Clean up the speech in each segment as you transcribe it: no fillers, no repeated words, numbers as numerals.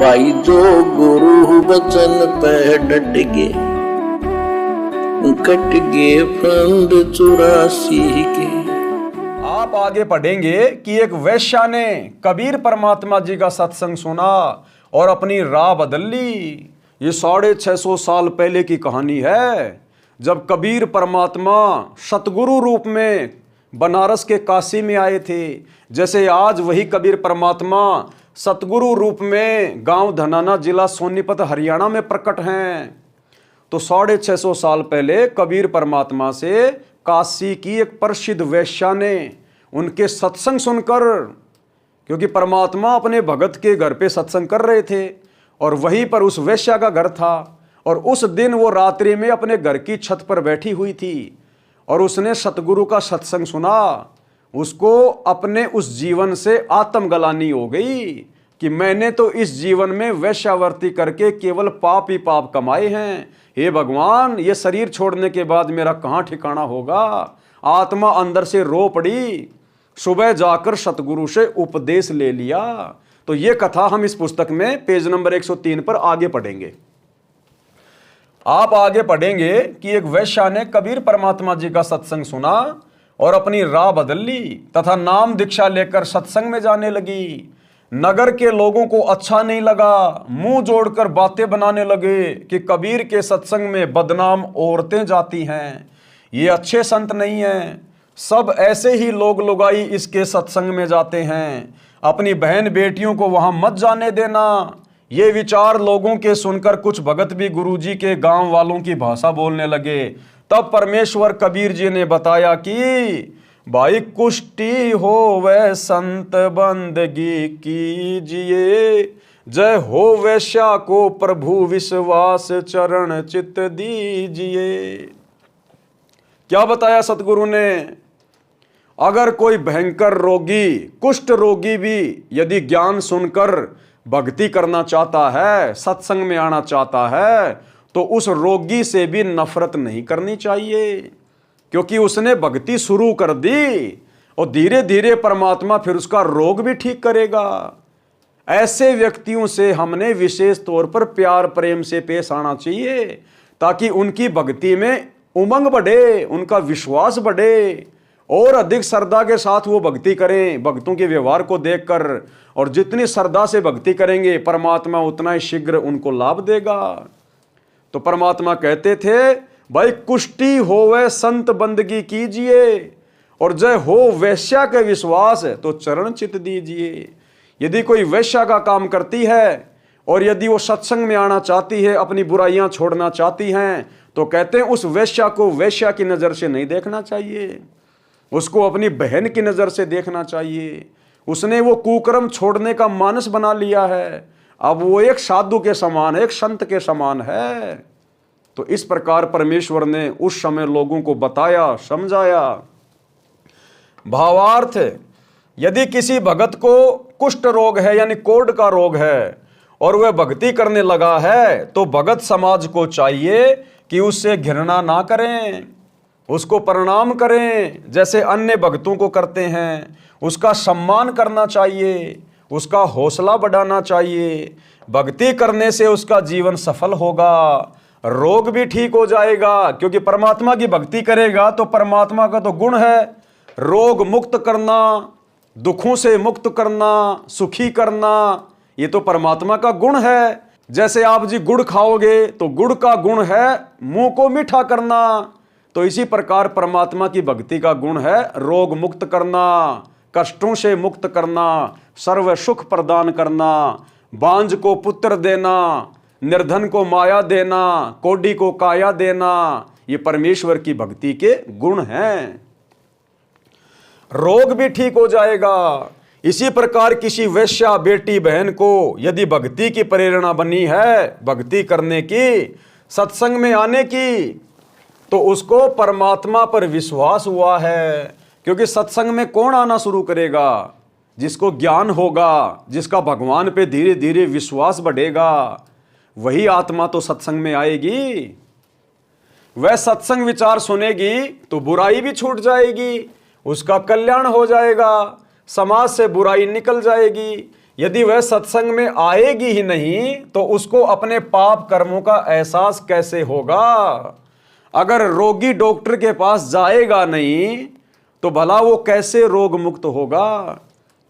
भाई जो गुरु वचन पे डट गए, कट गए फंद 84 के। आप आगे पढ़ेंगे कि एक वेश्या ने कबीर परमात्मा जी का सत्संग सुना और अपनी राह बदल ली। ये 650 साल पहले की कहानी है, जब कबीर परमात्मा सतगुरु रूप में बनारस के काशी में आए थे। जैसे आज वही कबीर परमात्मा सतगुरु रूप में गांव धनाना, जिला सोनीपत, हरियाणा में प्रकट हैं। तो 650 साल पहले कबीर परमात्मा से काशी की एक प्रसिद्ध वेश्या ने उनके सत्संग सुनकर, क्योंकि परमात्मा अपने भगत के घर पे सत्संग कर रहे थे और वहीं पर उस वेश्या का घर था, और उस दिन वो रात्रि में अपने घर की छत पर बैठी हुई थी और उसने सतगुरु का सत्संग सुना। उसको अपने उस जीवन से आत्मग्लानि हो गई कि मैंने तो इस जीवन में वेश्यावर्ती करके केवल पाप ही पाप कमाए हैं। हे भगवान, ये शरीर छोड़ने के बाद मेरा कहाँ ठिकाना होगा। आत्मा अंदर से रो पड़ी। सुबह जाकर सतगुरु से उपदेश ले लिया। तो ये कथा हम इस पुस्तक में पेज नंबर 103 पर आगे पढ़ेंगे। आप आगे पढ़ेंगे कि एक वेश्या ने कबीर परमात्मा जी का सत्संग सुना और अपनी राह बदल ली तथा नाम दीक्षा लेकर सत्संग में जाने लगी। नगर के लोगों को अच्छा नहीं लगा, मुंह जोड़कर बातें बनाने लगे कि कबीर के सत्संग में बदनाम औरतें जाती हैं, ये अच्छे संत नहीं हैं। सब ऐसे ही लोग लुगाई इसके सत्संग में जाते हैं, अपनी बहन बेटियों को वहां मत जाने देना। ये विचार लोगों के सुनकर कुछ भगत भी गुरुजी के गांव वालों की भाषा बोलने लगे। तब परमेश्वर कबीर जी ने बताया कि भाई कुष्टी हो वह संत बंदगी कीजिए, जय हो वैश्या को प्रभु विश्वास चरण चित दीजिए। क्या बताया सतगुरु ने? अगर कोई भयंकर रोगी, कुष्ठ रोगी भी यदि ज्ञान सुनकर भक्ति करना चाहता है, सत्संग में आना चाहता है, तो उस रोगी से भी नफरत नहीं करनी चाहिए, क्योंकि उसने भक्ति शुरू कर दी और धीरे धीरे परमात्मा फिर उसका रोग भी ठीक करेगा। ऐसे व्यक्तियों से हमने विशेष तौर पर प्यार प्रेम से पेश आना चाहिए, ताकि उनकी भक्ति में उमंग बढ़े, उनका विश्वास बढ़े और अधिक श्रद्धा के साथ वो भक्ति करें भक्तों के व्यवहार को देखकर। और जितनी श्रद्धा से भक्ति करेंगे परमात्मा उतना ही शीघ्र उनको लाभ देगा। तो परमात्मा कहते थे, भाई कुष्टी होवे संत बंदगी कीजिए और जय हो वैश्या के विश्वास तो चरण चित दीजिए। यदि कोई वैश्या का काम करती है और यदि वो सत्संग में आना चाहती है, अपनी बुराइयां छोड़ना चाहती हैं, तो कहते हैं उस वैश्या को वैश्या की नज़र से नहीं देखना चाहिए, उसको अपनी बहन की नज़र से देखना चाहिए। उसने वो कुकर्म छोड़ने का मानस बना लिया है, अब वो एक साधु के समान, एक संत के समान है। तो इस प्रकार परमेश्वर ने उस समय लोगों को बताया, समझाया। भावार्थ, यदि किसी भगत को कुष्ठ रोग है यानी कोढ़ का रोग है और वह भक्ति करने लगा है, तो भगत समाज को चाहिए कि उससे घृणा ना करें, उसको प्रणाम करें जैसे अन्य भक्तों को करते हैं, उसका सम्मान करना चाहिए, उसका हौसला बढ़ाना चाहिए। भक्ति करने से उसका जीवन सफल होगा, रोग भी ठीक हो जाएगा, क्योंकि परमात्मा की भक्ति करेगा तो परमात्मा का तो गुण है रोग मुक्त करना, दुखों से मुक्त करना, सुखी करना। ये तो परमात्मा का गुण है। जैसे आप जी गुड़ खाओगे तो गुड़ का गुण है मुंह को मीठा करना, तो इसी प्रकार परमात्मा की भक्ति का गुण है रोग मुक्त करना, कष्टों से मुक्त करना, सर्व सुख प्रदान करना, बांझ को पुत्र देना, निर्धन को माया देना, कोढ़ी को काया देना। ये परमेश्वर की भक्ति के गुण हैं। रोग भी ठीक हो जाएगा। इसी प्रकार किसी वैश्या बेटी बहन को यदि भक्ति की प्रेरणा बनी है, भक्ति करने की, सत्संग में आने की, तो उसको परमात्मा पर विश्वास हुआ है। क्योंकि सत्संग में कौन आना शुरू करेगा? जिसको ज्ञान होगा, जिसका भगवान पे धीरे धीरे विश्वास बढ़ेगा, वही आत्मा तो सत्संग में आएगी। वह सत्संग विचार सुनेगी तो बुराई भी छूट जाएगी, उसका कल्याण हो जाएगा, समाज से बुराई निकल जाएगी। यदि वह सत्संग में आएगी ही नहीं तो उसको अपने पाप कर्मों का एहसास कैसे होगा। अगर रोगी डॉक्टर के पास जाएगा नहीं तो भला वो कैसे रोग मुक्त होगा।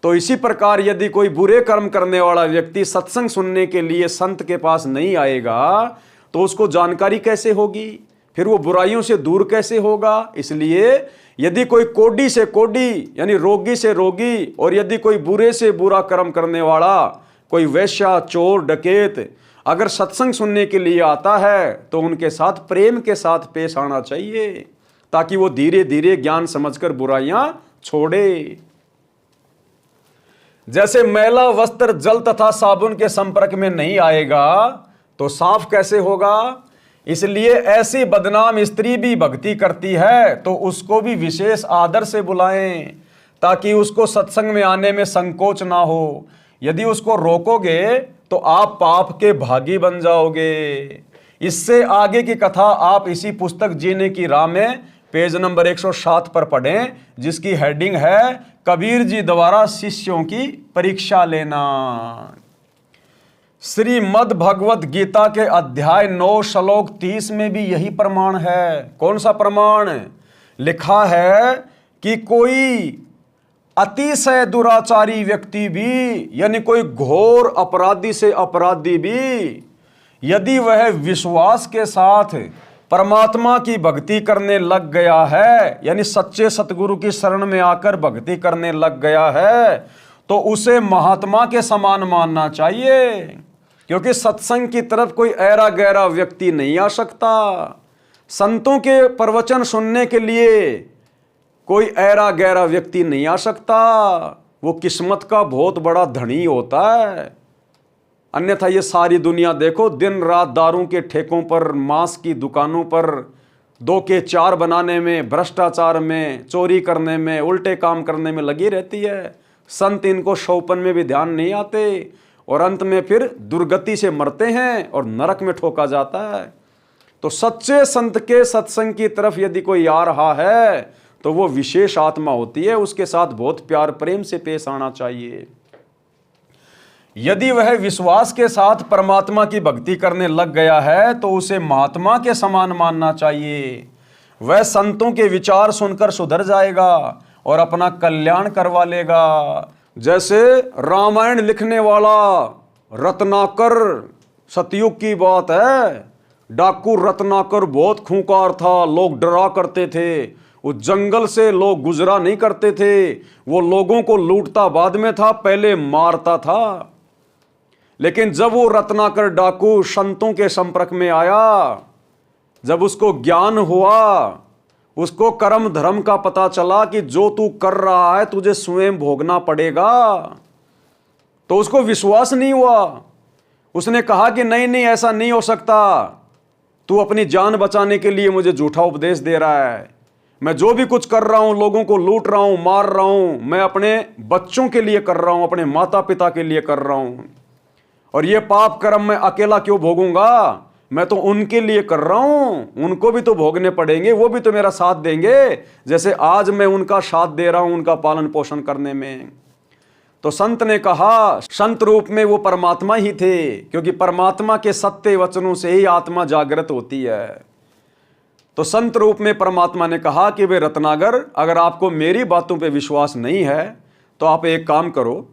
तो इसी प्रकार यदि कोई बुरे कर्म करने वाला व्यक्ति सत्संग सुनने के लिए संत के पास नहीं आएगा तो उसको जानकारी कैसे होगी, फिर वो बुराइयों से दूर कैसे होगा। इसलिए यदि कोई कोडी से कोडी यानी रोगी से रोगी, और यदि कोई बुरे से बुरा कर्म करने वाला, कोई वैश्या, चोर, डकैत अगर सत्संग सुनने के लिए आता है तो उनके साथ प्रेम के साथ पेश आना चाहिए, ताकि वो धीरे धीरे ज्ञान समझकर बुराइयां छोड़े। जैसे मैला वस्त्र जल तथा साबुन के संपर्क में नहीं आएगा तो साफ कैसे होगा। इसलिए ऐसी बदनाम स्त्री भी भक्ति करती है तो उसको भी विशेष आदर से बुलाएं, ताकि उसको सत्संग में आने में संकोच ना हो। यदि उसको रोकोगे तो आप पाप के भागी बन जाओगे। इससे आगे की कथा आप इसी पुस्तक जीने की राह में पेज नंबर 107 पर पढ़ें, जिसकी हेडिंग है कबीर जी द्वारा शिष्यों की परीक्षा लेना। श्रीमद् भगवत गीता के अध्याय 9 श्लोक 30 में भी यही प्रमाण है। कौन सा प्रमाण? लिखा है कि कोई अतिशय दुराचारी व्यक्ति भी, यानी कोई घोर अपराधी से अपराधी भी, यदि वह विश्वास के साथ परमात्मा की भक्ति करने लग गया है, यानी सच्चे सतगुरु की शरण में आकर भक्ति करने लग गया है, तो उसे महात्मा के समान मानना चाहिए। क्योंकि सत्संग की तरफ कोई ऐरा गहरा व्यक्ति नहीं आ सकता। संतों के प्रवचन सुनने के लिए कोई ऐरा गहरा व्यक्ति नहीं आ सकता। वो किस्मत का बहुत बड़ा धनी होता है। अन्यथा ये सारी दुनिया देखो, दिन रात दारू के ठेकों पर, मांस की दुकानों पर, 2 के 4 बनाने में, भ्रष्टाचार में, चोरी करने में, उल्टे काम करने में लगी रहती है। संत इनको शौपन में भी ध्यान नहीं आते और अंत में फिर दुर्गति से मरते हैं और नरक में ठोका जाता है। तो सच्चे संत के सत्संग की तरफ यदि कोई आ रहा है तो वो विशेष आत्मा होती है, उसके साथ बहुत प्यार प्रेम से पेश आना चाहिए। यदि वह विश्वास के साथ परमात्मा की भक्ति करने लग गया है तो उसे महात्मा के समान मानना चाहिए। वह संतों के विचार सुनकर सुधर जाएगा और अपना कल्याण करवा लेगा। जैसे रामायण लिखने वाला रत्नाकर, सतयुग की बात है, डाकू रत्नाकर बहुत खूंखार था, लोग डरा करते थे। उस जंगल से लोग गुजरा नहीं करते थे। वो लोगों को लूटता बाद में था, पहले मारता था। लेकिन जब वो रत्नाकर डाकू संतों के संपर्क में आया, जब उसको ज्ञान हुआ, उसको कर्म धर्म का पता चला कि जो तू कर रहा है तुझे स्वयं भोगना पड़ेगा, तो उसको विश्वास नहीं हुआ। उसने कहा कि नहीं नहीं, ऐसा नहीं हो सकता, तू अपनी जान बचाने के लिए मुझे झूठा उपदेश दे रहा है। मैं जो भी कुछ कर रहा हूं, लोगों को लूट रहा हूं, मार रहा हूं, मैं अपने बच्चों के लिए कर रहा हूं, अपने माता पिता के लिए कर रहा हूं, और ये पाप कर्म मैं अकेला क्यों भोगूंगा, मैं तो उनके लिए कर रहा हूं, उनको भी तो भोगने पड़ेंगे, वो भी तो मेरा साथ देंगे, जैसे आज मैं उनका साथ दे रहा हूं उनका पालन पोषण करने में। तो संत ने कहा, संत रूप में वो परमात्मा ही थे, क्योंकि परमात्मा के सत्य वचनों से ही आत्मा जागृत होती है। तो संत रूप में परमात्मा ने कहा कि वे रत्नागर, अगर आपको मेरी बातों पे विश्वास नहीं है तो आप एक काम करो,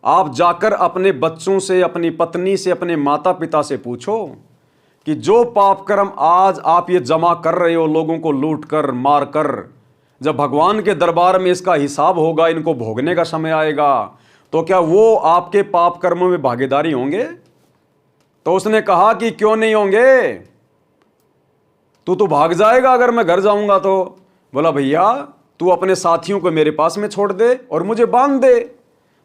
आप जाकर अपने बच्चों से, अपनी पत्नी से, अपने माता पिता से पूछो कि जो पाप कर्म आज आप ये जमा कर रहे हो, लोगों को लूट कर, मार कर, जब भगवान के दरबार में इसका हिसाब होगा, इनको भोगने का समय आएगा, तो क्या वो आपके पाप कर्मों में भागीदारी होंगे? तो उसने कहा कि क्यों नहीं होंगे, तू तो भाग जाएगा अगर मैं घर जाऊंगा तो। बोला भैया तू अपने साथियों को मेरे पास में छोड़ दे और मुझे बांध दे।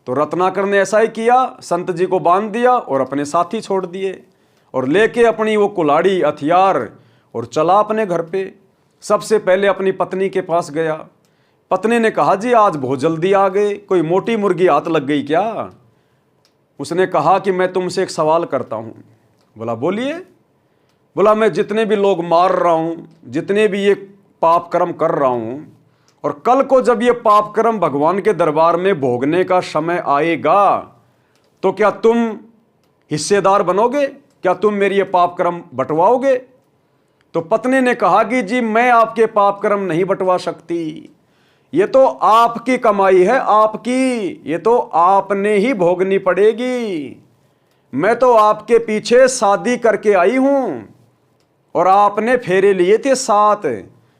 तो रत्नाकर ने ऐसा ही किया, संत जी को बांध दिया और अपने साथी छोड़ दिए और लेके अपनी वो कुल्हाड़ी हथियार और चला अपने घर पे। सबसे पहले अपनी पत्नी के पास गया। पत्नी ने कहा जी आज बहुत जल्दी आ गए, कोई मोटी मुर्गी हाथ लग गई क्या? उसने कहा कि मैं तुमसे एक सवाल करता हूं। बोला बोलिए। बोला मैं जितने भी लोग मार रहा हूं, जितने भी ये पाप कर्म कर रहा हूं, और कल को जब ये पाप कर्म भगवान के दरबार में भोगने का समय आएगा तो क्या तुम हिस्सेदार बनोगे? क्या तुम मेरी ये पाप कर्म बंटवाओगे? तो पत्नी ने कहा कि जी मैं आपके पाप कर्म नहीं बंटवा सकती, ये तो आपकी कमाई है, आपकी, ये तो आपने ही भोगनी पड़ेगी। मैं तो आपके पीछे शादी करके आई हूं और आपने फेरे लिए थे 7,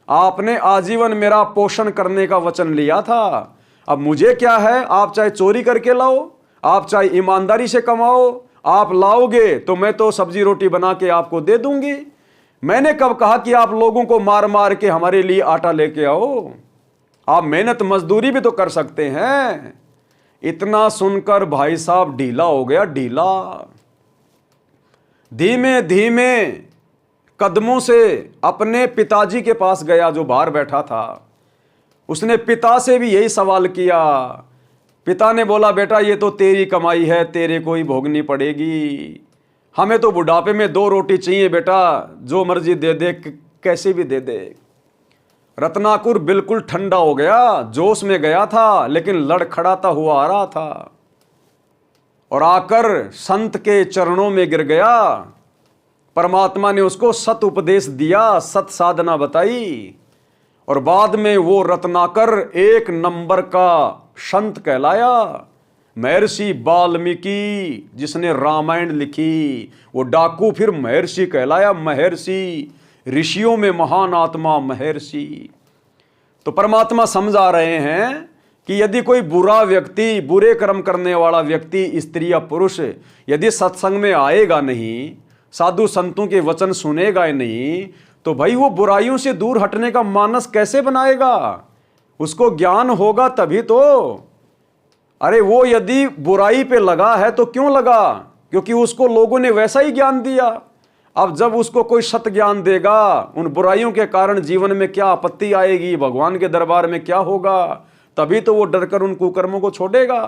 आपने आजीवन मेरा पोषण करने का वचन लिया था। अब मुझे क्या है, आप चाहे चोरी करके लाओ, आप चाहे ईमानदारी से कमाओ, आप लाओगे तो मैं तो सब्जी रोटी बना के आपको दे दूंगी। मैंने कब कहा कि आप लोगों को मार मार के हमारे लिए आटा लेके आओ? आप मेहनत मजदूरी भी तो कर सकते हैं। इतना सुनकर भाई साहब ढीला हो गया, ढीला। धीमे धीमे कदमों से अपने पिताजी के पास गया जो बाहर बैठा था। उसने पिता से भी यही सवाल किया। पिता ने बोला, बेटा ये तो तेरी कमाई है, तेरे को ही भोगनी पड़ेगी। हमें तो बुढ़ापे में 2 रोटी चाहिए बेटा, जो मर्जी दे दे, कैसे भी दे दे। रत्नाकुर बिल्कुल ठंडा हो गया, जोश में गया था लेकिन लड़खड़ाता हुआ आ रहा था और आकर संत के चरणों में गिर गया। परमात्मा ने उसको सत उपदेश दिया, सत साधना बताई और बाद में वो रत्नाकर 1 नंबर का संत कहलाया। महर्षि वाल्मीकि जिसने रामायण लिखी, वो डाकू फिर महर्षि कहलाया, महर्षि, ऋषियों में महान आत्मा महर्षि। तो परमात्मा समझा रहे हैं कि यदि कोई बुरा व्यक्ति, बुरे कर्म करने वाला व्यक्ति, स्त्री या पुरुष, यदि सत्संग में आएगा नहीं, साधु संतों के वचन सुनेगा ही नहीं, तो भाई वो बुराइयों से दूर हटने का मानस कैसे बनाएगा? उसको ज्ञान होगा तभी तो। अरे वो यदि बुराई पे लगा है तो क्यों लगा? क्योंकि उसको लोगों ने वैसा ही ज्ञान दिया। अब जब उसको कोई सत ज्ञान देगा, उन बुराइयों के कारण जीवन में क्या आपत्ति आएगी, भगवान के दरबार में क्या होगा, तभी तो वो डरकर उन कुकर्मों को छोड़ेगा।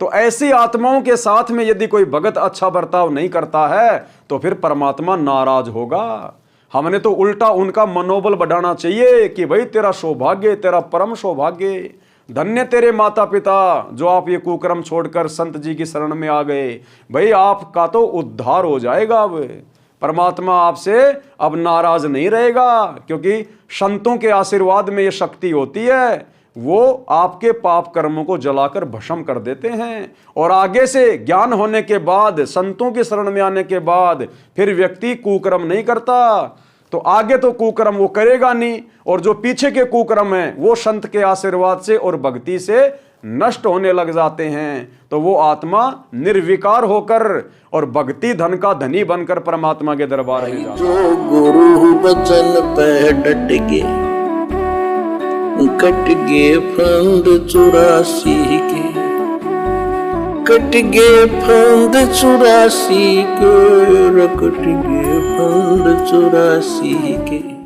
तो ऐसी आत्माओं के साथ में यदि कोई भगत अच्छा बर्ताव नहीं करता है तो फिर परमात्मा नाराज होगा। हमने तो उल्टा उनका मनोबल बढ़ाना चाहिए कि भाई तेरा सौभाग्य, तेरा परम सौभाग्य, धन्य तेरे माता पिता जो आप ये कुकर्म छोड़कर संत जी की शरण में आ गए। भाई आपका तो उद्धार हो जाएगा। अब परमात्मा आपसे अब नाराज नहीं रहेगा, क्योंकि संतों के आशीर्वाद में ये शक्ति होती है, वो आपके पाप कर्मों को जलाकर भस्म कर देते हैं। और आगे से ज्ञान होने के बाद, संतों की शरण में आने के बाद फिर व्यक्ति कुकर्म नहीं करता, तो आगे तो कुकर्म वो करेगा नहीं, और जो पीछे के कुकर्म हैं वो संत के आशीर्वाद से और भक्ति से नष्ट होने लग जाते हैं। तो वो आत्मा निर्विकार होकर और भक्ति धन का धनी बनकर परमात्मा के दरबार में जाता है। जो गुरु बचन पे डट के, कट गे फंद 84 के, कट गे फंद 84 के, कट गे फंद 84 के।